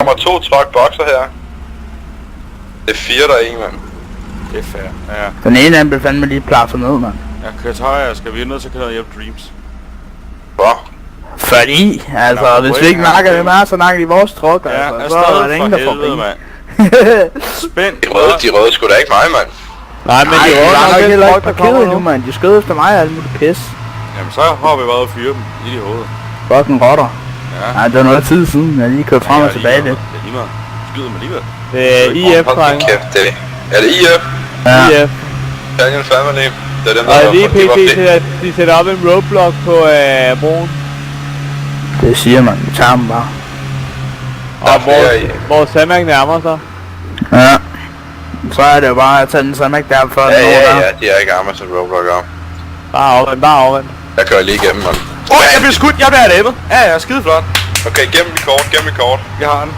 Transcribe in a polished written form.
Der kommer 2 truck-bokser her. Det er 4, der er en, mand. Det er fair, ja. Den ene af dem blev fandme lige plafset ned, mand. Ja, kører til højre, skal vi nødt til at køre hjælpe Dreams. Hvor? Fordi, altså, Nå, hvis vi ikke nakker dem her, så nakker de vores truck, Ja, altså. jeg Så er stadig der ingen, der for får helvede, penge. mand. Spænd. De røde sgu da ikke mig, mand. Nej, men Nej, de de røde er nok heller ikke der kommer parkeret nu. endnu, mand. De skød efter mig og alt muligt pis. Jamen, så har vi været og fyre dem i hovedet. Fucking rotter. Ja. Nej, det var noget tid siden, jeg lige kørte frem og tilbage lidt. Det er lige meget. Skyd dem alligevel. Det er IF, Hold dreng. din kæft, det er det IF? Ja. IF. Italian Family. Det er dem, der Og lige de var pt. fedt. De sætter op en roadblock på broen. Det siger man. Vi tager dem bare. Der er Og flere i. hvor Samak nærmer sig. Ja. Så er det jo bare at tage den samme der før den over der. Ja, de er ikke armet som roadblock om. Bare afvend. Jeg kører lige igennem, mand. Jeg bliver skudt, jeg bliver ademet. Ja, skide flot. Okay, gem mit kort, Jeg har den.